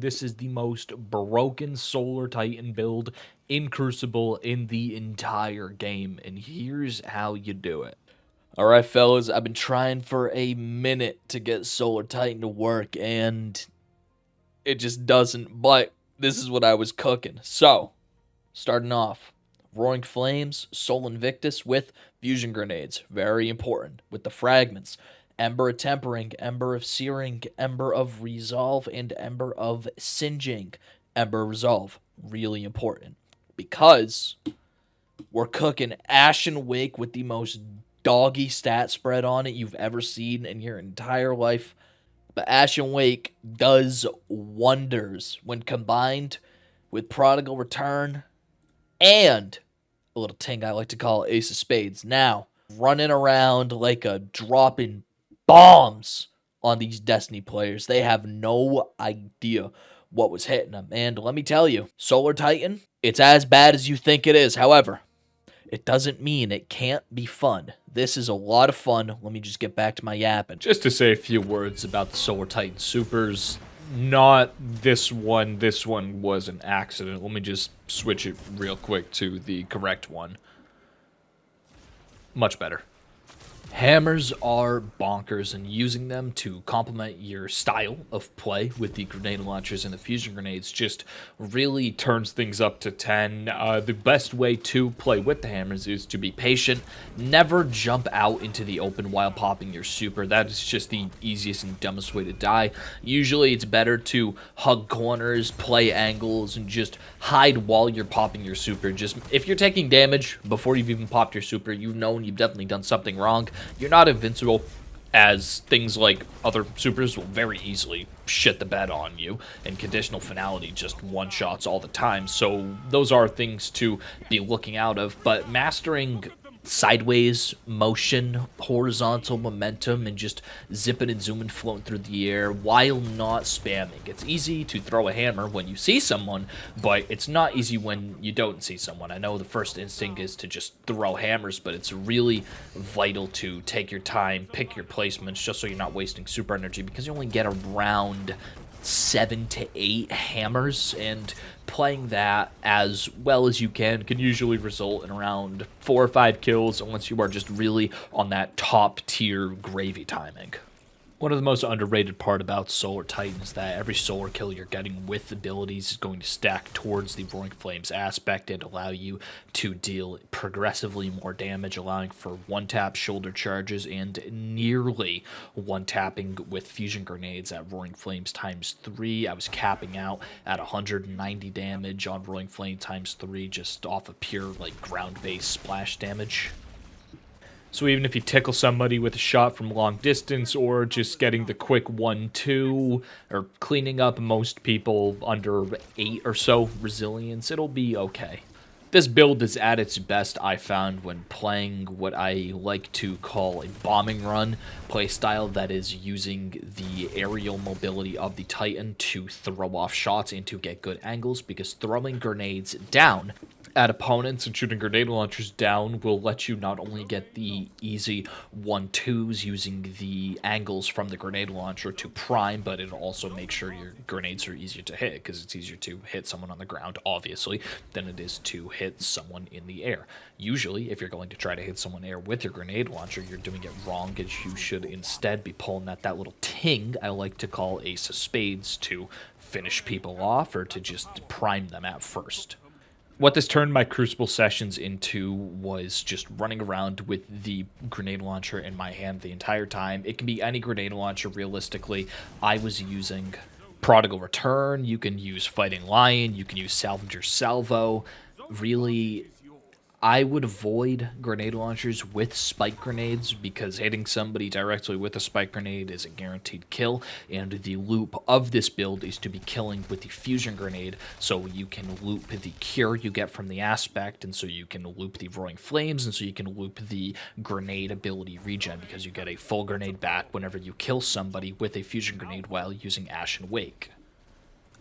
This is the most broken Solar Titan build in Crucible in the entire game, and here's how you do it. Alright, fellas, I've been trying for a minute to get Solar Titan to work, and it just doesn't, but this is what I was cooking. So, starting off, Roaring Flames, Soul Invictus with fusion grenades. Very important. With the fragments. Ember of Tempering, Ember of Searing, Ember of Resolve, and Ember of Singeing. Ember of Resolve. Really important. Because we're cooking Ashen Wake with the most doggy stat spread on it you've ever seen in your entire life. But Ashen Wake does wonders when combined with Prodigal Return and a little thing I like to call Ace of Spades. Now, running around like a dropping bombs on these Destiny players. They have no idea what was hitting them. And let me tell you, Solar Titan, it's as bad as you think it is. However, it doesn't mean it can't be fun. This is a lot of fun. Let me just get back to my yapping. Just to say a few words about the Solar Titan Supers. Not this one. This one was an accident. Let me just switch it real quick to the correct one. Much better. Hammers are bonkers, and using them to complement your style of play with the grenade launchers and the fusion grenades just really turns things up to 10. The best way to play with the hammers is to be patient. Never jump out into the open while popping your super. That is just the easiest and dumbest way to die. Usually it's better to hug corners, play angles, and just hide while you're popping your super. Just if you're taking damage before you've even popped your super, you've definitely done something wrong. You're not invincible, as things like other supers will very easily shit the bed on you, and conditional finality just one-shots all the time, so those are things to be looking out of. But mastering sideways motion, horizontal momentum, and just zipping and zooming, floating through the air while not spamming. It's easy to throw a hammer when you see someone, but it's not easy when you don't see someone. I know the first instinct is to just throw hammers, but it's really vital to take your time, pick your placements, just so you're not wasting super energy, because you only get around 7 to 8 hammers, and playing that as well as you can usually result in around 4 or 5 kills unless you are just really on that top tier gravy timing. One of the most underrated part about Solar Titan is that every solar kill you're getting with abilities is going to stack towards the Roaring Flames aspect and allow you to deal progressively more damage, allowing for one-tap shoulder charges and nearly one-tapping with fusion grenades at Roaring Flames times 3. I was capping out at 190 damage on Roaring Flame times 3 just off of pure ground-based splash damage. So even if you tickle somebody with a shot from long distance, or just getting the quick 1-2, or cleaning up most people under 8 or so resilience, it'll be okay. This build is at its best, I found, when playing what I like to call a bombing run playstyle, that is using the aerial mobility of the Titan to throw off shots and to get good angles, because throwing grenades down at opponents and shooting grenade launchers down will let you not only get the easy 1-2s using the angles from the grenade launcher to prime, but it'll also make sure your grenades are easier to hit, because it's easier to hit someone on the ground, obviously, than it is to hit someone in the air. Usually, if you're going to try to hit someone in the air with your grenade launcher, you're doing it wrong, as you should instead be pulling that little ting I like to call Ace of Spades to finish people off, or to just prime them at first. What this turned my Crucible sessions into was just running around with the grenade launcher in my hand the entire time. It can be any grenade launcher, realistically. I was using Prodigal Return, you can use Fighting Lion, you can use Salvager Salvo. Really, I would avoid grenade launchers with spike grenades, because hitting somebody directly with a spike grenade is a guaranteed kill, and the loop of this build is to be killing with the fusion grenade, so you can loop the cure you get from the aspect, and so you can loop the Roaring Flames, and so you can loop the grenade ability regen, because you get a full grenade back whenever you kill somebody with a fusion grenade while using Ashen Wake.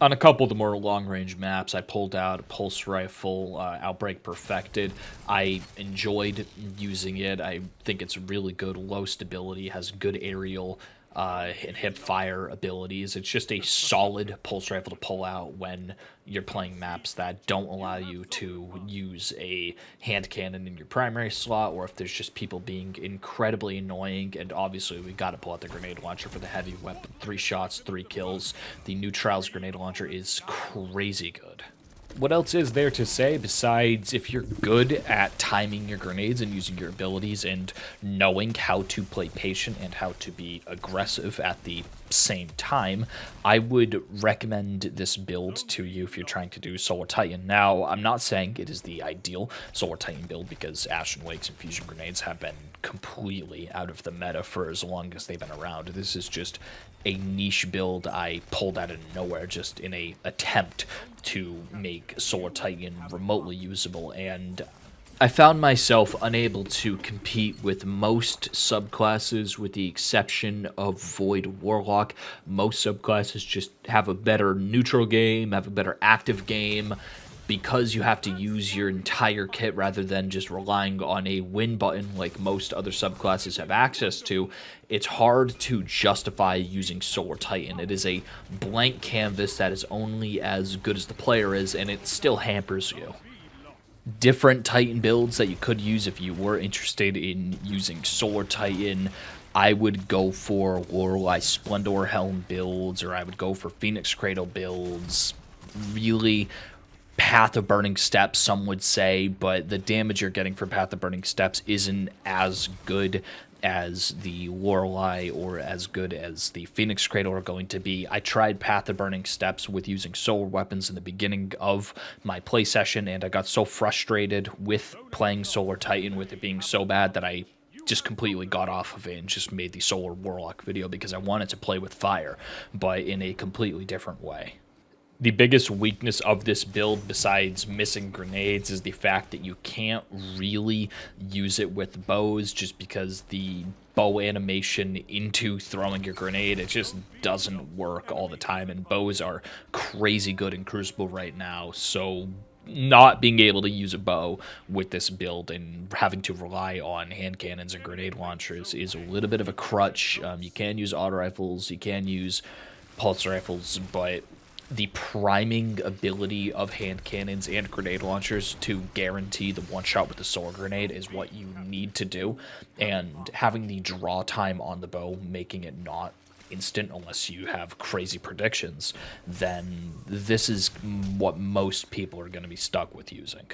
On a couple of the more long-range maps, I pulled out a Pulse Rifle, Outbreak Perfected. I enjoyed using it. I think it's really good, low stability, has good aerial and hip fire abilities. It's just a solid pulse rifle to pull out when you're playing maps that don't allow you to use a hand cannon in your primary slot, or if there's just people being incredibly annoying. And obviously we got to pull out the grenade launcher for the heavy weapon. 3 shots, 3 kills. The new Trials grenade launcher is crazy good. What else is there to say besides if you're good at timing your grenades and using your abilities and knowing how to play patient and how to be aggressive at the same time, I would recommend this build to you if you're trying to do Solar Titan. Now, I'm not saying it is the ideal Solar Titan build because Ashen Wakes and Fusion Grenades have been completely out of the meta for as long as they've been around. This is just a niche build I pulled out of nowhere just in a attempt to make Solar Titan remotely usable, and I found myself unable to compete with most subclasses with the exception of Void Warlock. Most subclasses just have a better neutral game, have a better active game, because you have to use your entire kit rather than just relying on a win button like most other subclasses have access to. It's hard to justify using Solar Titan. It is a blank canvas that is only as good as the player is, and it still hampers you. Different Titan builds that you could use if you were interested in using Solar Titan, I would go for Lorelei Splendor Helm builds, or I would go for Phoenix Cradle builds. Really, Path of Burning Steps, some would say, but the damage you're getting from Path of Burning Steps isn't as good as the Lorelei or as good as the Phoenix Cradle are going to be. I tried Path of Burning Steps with using solar weapons in the beginning of my play session, and I got so frustrated with playing Solar Titan with it being so bad that I just completely got off of it and just made the Solar Warlock video because I wanted to play with fire, but in a completely different way. The biggest weakness of this build, besides missing grenades, is the fact that you can't really use it with bows just because the bow animation into throwing your grenade, it just doesn't work all the time, and bows are crazy good in Crucible right now, so not being able to use a bow with this build and having to rely on hand cannons and grenade launchers is a little bit of a crutch. You can use auto rifles, you can use pulse rifles, but the priming ability of hand cannons and grenade launchers to guarantee the one shot with the solar grenade is what you need to do, and having the draw time on the bow, making it not instant unless you have crazy predictions, then this is what most people are going to be stuck with using.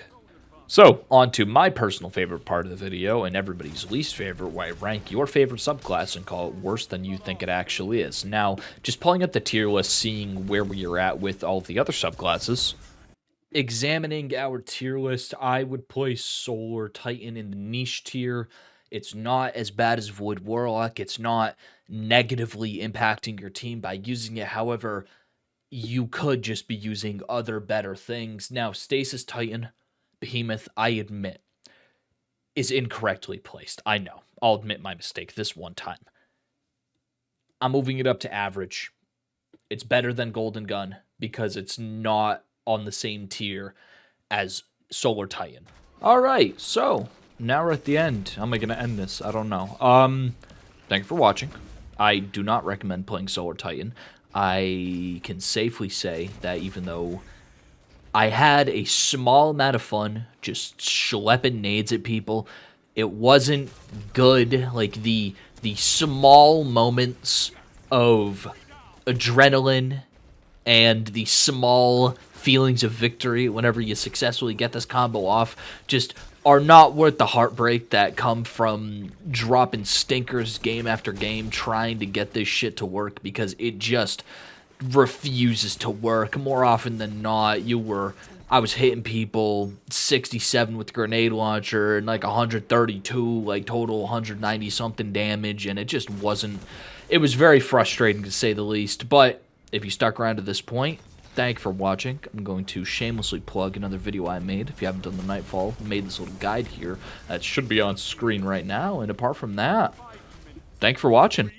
So, on to my personal favorite part of the video, and everybody's least favorite, where I rank your favorite subclass and call it worse than you think it actually is. Now, just pulling up the tier list, seeing where we are at with all of the other subclasses. Examining our tier list, I would place Solar Titan in the niche tier. It's not as bad as Void Warlock. It's not negatively impacting your team by using it. However, you could just be using other better things. Now, Stasis Titan, Behemoth, I admit, is incorrectly placed. I know. I'll admit my mistake this one time. I'm moving it up to average. It's better than Golden Gun because it's not on the same tier as Solar Titan. All right, so now we're at the end. How am I going to end this? I don't know. Thank you for watching. I do not recommend playing Solar Titan. I can safely say that even though I had a small amount of fun just schlepping nades at people, it wasn't good. Like the small moments of adrenaline and the small feelings of victory whenever you successfully get this combo off just are not worth the heartbreak that come from dropping stinkers game after game trying to get this shit to work, because it just refuses to work. More often than not, I was hitting people 67 with the grenade launcher and like 132, like total 190 something damage, and it just wasn't, it was very frustrating to say the least. But if you stuck around to this point, thank you for watching. I'm going to shamelessly plug another video I made. If you haven't done the Nightfall, I made this little guide here that should be on screen right now. And apart from that, thank you for watching.